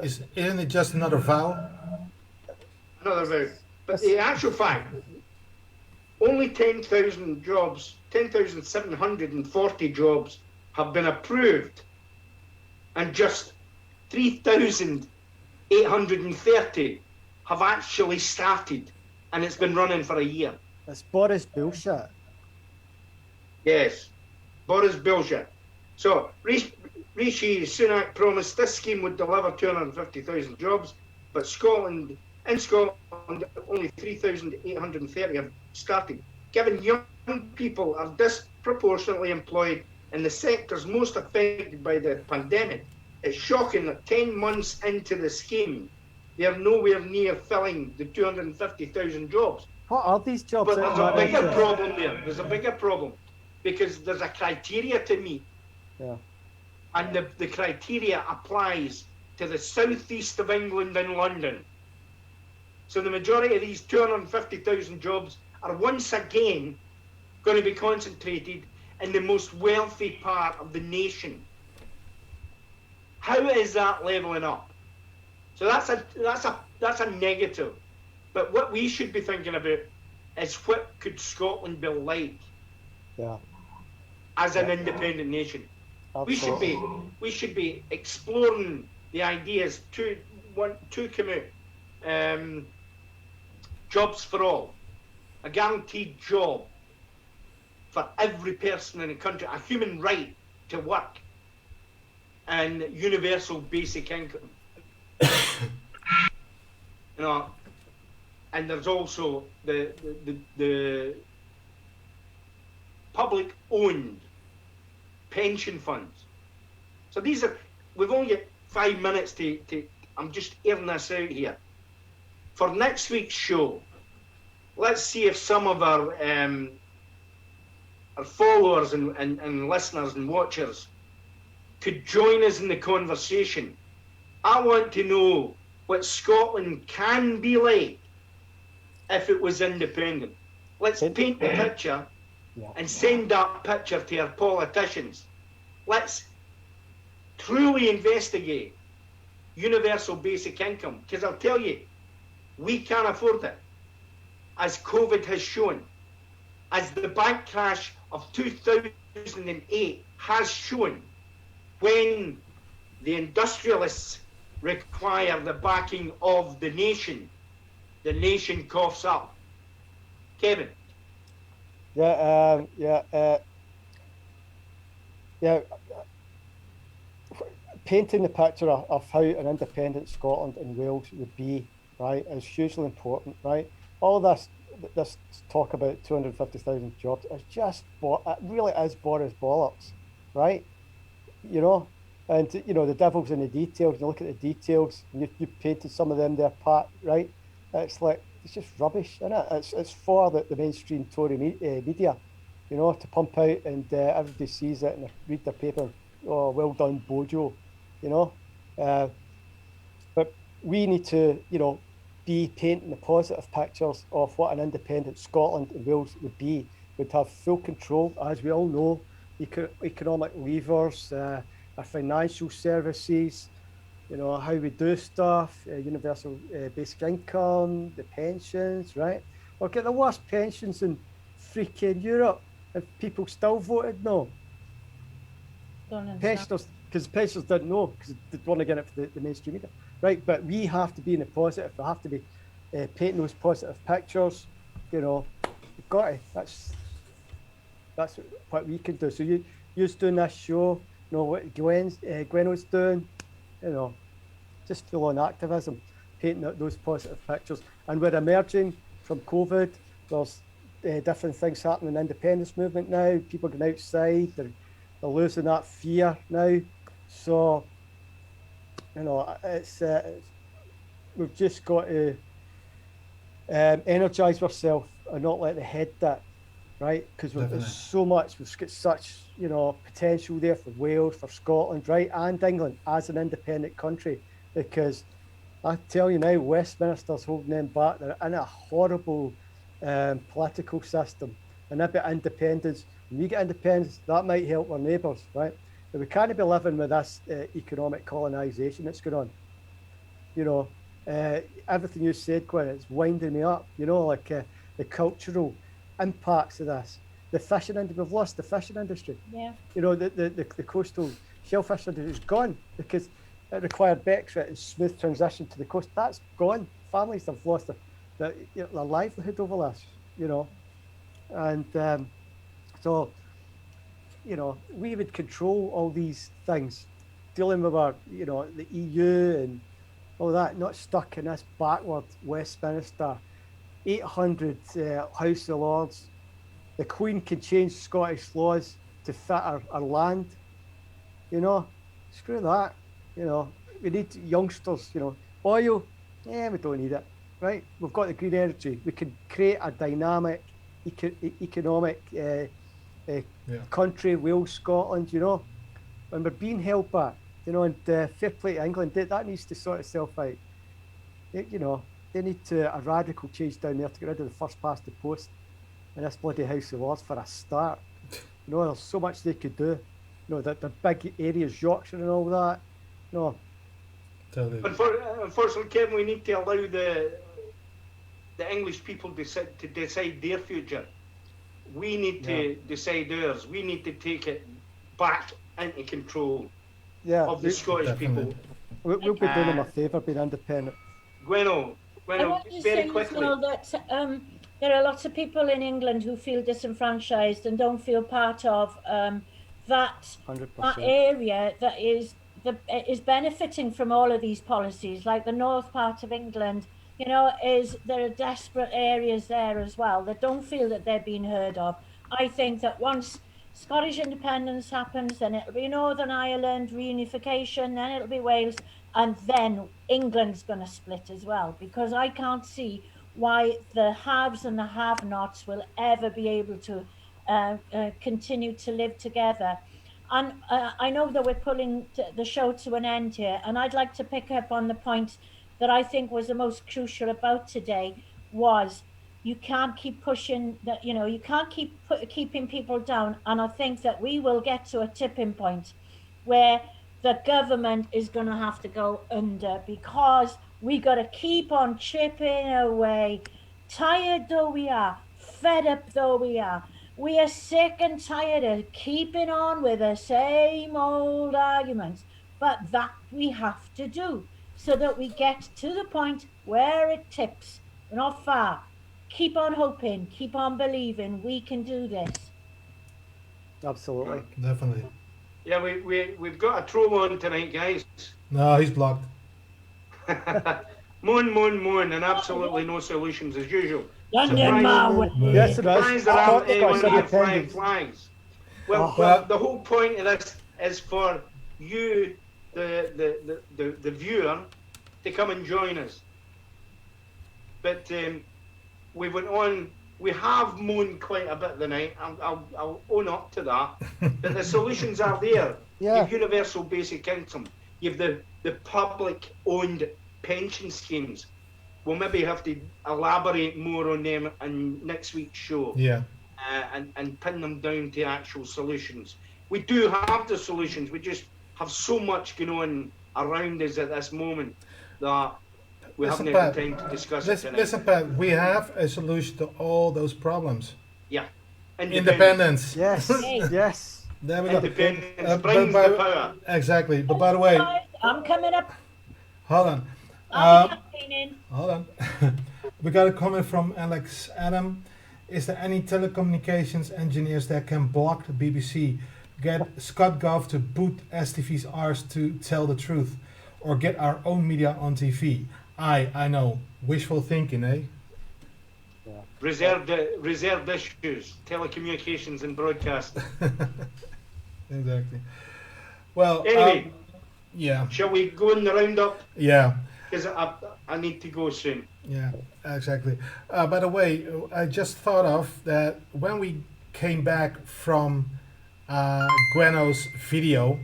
Isn't it just another vow? Another vote. But the actual fact, only 10,000 jobs, 10,740 jobs have been approved, and just 3,830 have actually started, and it's been running for a year. It's Boris bullshit. Yes, Boris bullshit. So Rishi Sunak promised this scheme would deliver 250,000 jobs, but in Scotland, only 3,830 have started. Given young people are disproportionately employed in the sectors most affected by the pandemic, it's shocking that 10 months into the scheme, they are nowhere near filling the 250,000 jobs. What are these jobs? But there's a bigger problem there. There's a bigger problem because there's a criteria to meet. Yeah. And the criteria applies to the southeast of England and London. So the majority of these 250,000 jobs are once again going to be concentrated in the most wealthy part of the nation. How is that levelling up? So that's a negative. But what we should be thinking about is what could Scotland be like as an independent nation. Absolutely. We should be exploring the ideas to come out. Jobs for all, a guaranteed job for every person in the country, a human right to work, and universal basic income. You know, and there's also the public-owned pension funds. So these are, we've only got 5 minutes to I'm just airing this out here. For next week's show, let's see if some of our followers and listeners and watchers could join us in the conversation. I want to know what Scotland can be like if it was independent. Let's paint the picture and send that picture to our politicians. Let's truly investigate universal basic income, because I'll tell you, we can't afford it, as COVID has shown, as the bank crash of 2008 has shown. When the industrialists require the backing of the nation coughs up. Kevin. Painting the picture of how an independent Scotland and Wales would be, right, is hugely important, right? All this talk about 250,000 jobs is just, it really is Boris bollocks, right? You know, and you know, the devil's in the details. You look at the details, and you painted some of them there, Pat, right? It's like, it's just rubbish, isn't it? It's for the mainstream Tory media, you know, to pump out, and everybody sees it and read their paper. Oh, well done, Bojo, you know. But we need to, you know, be painting the positive pictures of what an independent Scotland and Wales would be. We'd have full control, as we all know, economic levers, our financial services, you know, how we do stuff, universal basic income, the pensions, right? We'll get the worst pensions in freaking Europe, and people still voted no. Pensioners, because pensioners didn't know, because they didn't want to get it for the mainstream media, right? But we have to be in the positive. We have to be painting those positive pictures. You know, you've got to. That's what we can do. So you're doing this show. You know what Gweno's doing. You know, just full on activism, painting those positive pictures. And we're emerging from COVID. There's different things happening in the independence movement now. People going outside. They're losing that fear now. So, you know, it's we've just got to energise ourselves and not let the head that, right? Because there's so much, we've got such, you know, potential there for Wales, for Scotland, right? And England as an independent country. Because I tell you now, Westminster's holding them back. They're in a horrible political system. And about independence, when we get independence, that might help our neighbours, right? But we can't be living with this economic colonisation that's going on. You know, everything you said, Gwen, it's winding me up. You know, like the cultural impacts of this. The fishing industry, we've lost the fishing industry. Yeah. You know, the coastal shellfish industry is gone because it required Brexit and smooth transition to the coast. That's gone. Families have lost their livelihood over this, you know. And so, you know, we would control all these things, dealing with our, you know, the EU and all that, not stuck in this backward Westminster, 800 House of Lords. The Queen can change Scottish laws to fit our land, you know. Screw that, you know. We need youngsters, you know. Oil, we don't need it, right? We've got the green energy. We can create a dynamic economic country, Wales, Scotland, you know. When we're being held back, you know, and fair play to England, that needs to sort itself out. You know, they need a radical change down there to get rid of the first past the post in this bloody House of Lords for a start. You know, there's so much they could do. You know, the big areas, Yorkshire and all that. You know. Unfortunately, Kevin, we need to allow the English people to decide their future. We need to decide ours. We need to take it back into control of the Scottish people. We'll be doing them a favour being independent. Gweno, I want to very say quickly. as well that there are lots of people in England who feel disenfranchised and don't feel part of that area that is benefiting from all of these policies, like the north part of England. You know, there are desperate areas there as well that don't feel that they're being heard of. I think that once Scottish independence happens, then it'll be Northern Ireland reunification, then it'll be Wales, and then England's going to split as well, because I can't see why the haves and the have-nots will ever be able to continue to live together. And I know that we're pulling the show to an end here, and I'd like to pick up on the point that I think was the most crucial about today was you can't keep pushing that, you can't keep keeping people down. And I think that we will get to a tipping point where the government is going to have to go under, because we got to keep on chipping away. Tired though we are, fed up though we are sick and tired of keeping on with the same old arguments. But that we have to do so that we get to the point where it tips. We're not far. Keep on hoping, keep on believing we can do this. Absolutely. Definitely. Yeah, we've got a troll on tonight, guys. No, he's blocked. moan, and absolutely no solutions as usual. London, my way. Yes, it is. Surprised there aren't It's got anyone some here flying attendance. flags. Well, Well- the whole point of this is for you, the viewer, to come and join us. But we went on. We have moaned quite a bit tonight. I'll own up to that. But the solutions are there. Yeah. You've universal basic income. You've the public-owned pension schemes. We'll maybe have to elaborate more on them in next week's show. Yeah. And pin them down to actual solutions. We do have the solutions. We just have so much going on around us at this moment that we Listen, haven't had Pat, time to discuss it Listen, tonight. listen, Pat, we have a solution to all those problems. Yeah. Independence. Yes, Hey. yes. There we go. Independence brings the power. Exactly. But by the way, I'm coming up. hold on. I'll be campaigning. Hold on. We got a comment from Alex Adam. Is there any telecommunications engineers that can block the BBC? Get Scott Goff to boot STV's arse to tell the truth, or get our own media on TV? I know. Wishful thinking, eh? Reserved issues, telecommunications and broadcast. Exactly. Well, Anyway, yeah, shall we go in the roundup? yeah, Because I need to go soon. yeah, exactly. By the way, I just thought of that when we came back from Gweno's video,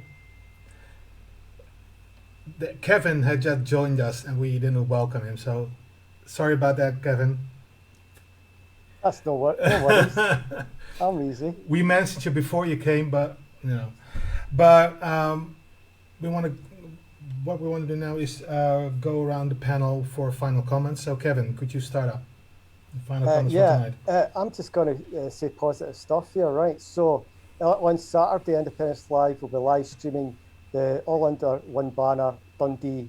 Kevin had just joined us and we didn't welcome him. So sorry about that, Kevin. That's no worries. I'm easy. We mentioned you before you came, but you know. But we want to. What we want to do now is go around the panel for final comments. So Kevin, could you start up? The final comments for Yeah, tonight. I'm just going to say positive stuff here, right? So on Saturday, Independence Live will be live streaming the all under one banner Dundee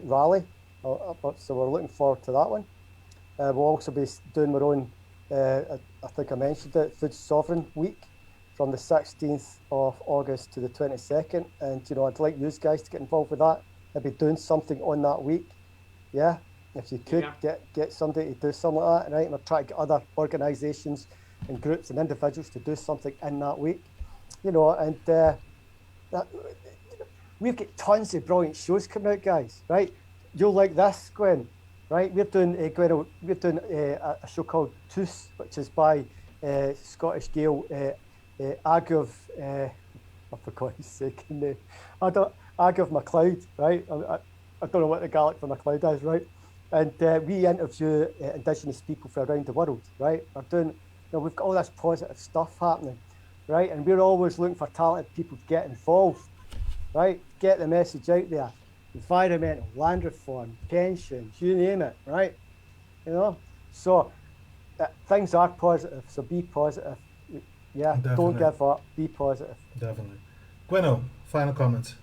rally. So we're looking forward to that one. We'll also be doing our own, I think I mentioned it, Food Sovereign Week from the 16th of August to the 22nd. And, you know, I'd like you guys to get involved with that. I'll be doing something on that week. Yeah, if you could get somebody to do something like that, right? And we'll try to get other organisations and groups and individuals to do something in that week. You know, and we've got tons of brilliant shows coming out, guys, right? You'll like this, Gwen, right? We're doing a show called Toos, which is by Scottish Gael Agov, I forgot his second name. Agov MacLeod, right? I don't know what the Gaelic for MacLeod is, right? And we interview Indigenous people from around the world, right? We're doing, you know, we've got all this positive stuff happening, right? And we're always looking for talented people to get involved, right? Get the message out there. Environmental, land reform, pensions, you name it, right? You know, so things are positive, so be positive. Yeah, Definitely. Don't give up, be positive. Definitely. Gweno, final comments.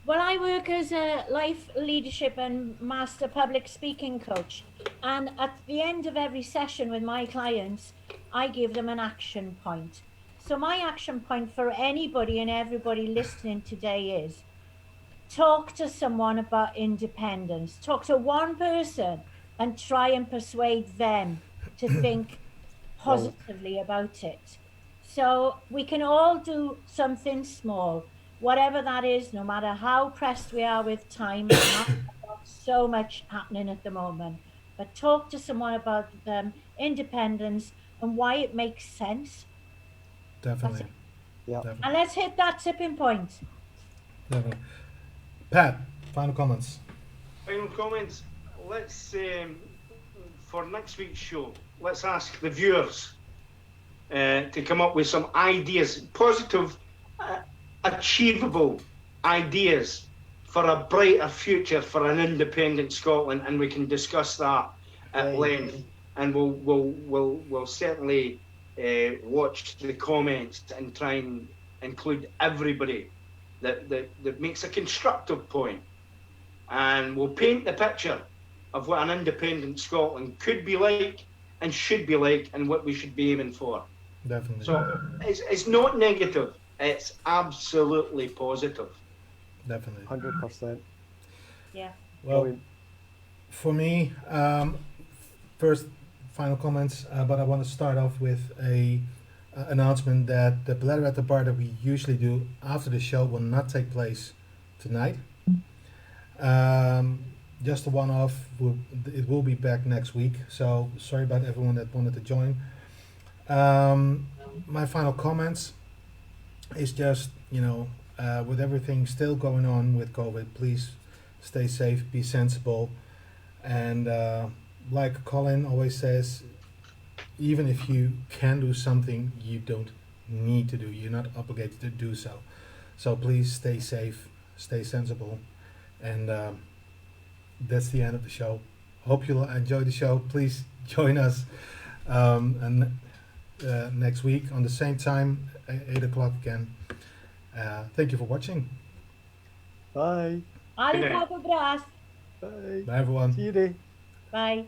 Well, I work as a life leadership and master public speaking coach. And at the end of every session with my clients, I give them an action point. So my action point for anybody and everybody listening today is talk to someone about independence. Talk to one person and try and persuade them to think positively about it. So we can all do something small, whatever that is, no matter how pressed we are with time. So much happening at the moment. But talk to someone about independence and why it makes sense. Definitely. Yeah. Definitely. And let's hit that tipping point. Definitely. Pat, final comments. Final comments. let's for next week's show, let's ask the viewers to come up with some ideas, positive, achievable ideas for a brighter future for an independent Scotland, and we can discuss that at length. And we'll certainly watch the comments and try and include everybody that makes a constructive point, and we'll paint the picture of what an independent Scotland could be like and should be like, and what we should be aiming for. Definitely. So it's not negative; it's absolutely positive. Definitely. 100%. Yeah. Well, Brilliant. for me, first final comments, but I want to start off with a announcement that the Bladder at the Bar that we usually do after the show will not take place tonight. Just a one-off. It will be back next week. So sorry about everyone that wanted to join. My final comments is just, with everything still going on with COVID, please stay safe, be sensible, and like Colin always says, even if you can do something, you don't need to do. You're not obligated to do so. So please stay safe, stay sensible, and that's the end of the show. Hope you'll enjoy the show. Please join us next week on the same time, 8 o'clock again. Thank you for watching. Bye. Ali Papa Brass. Bye. Bye everyone. See you day. Bye.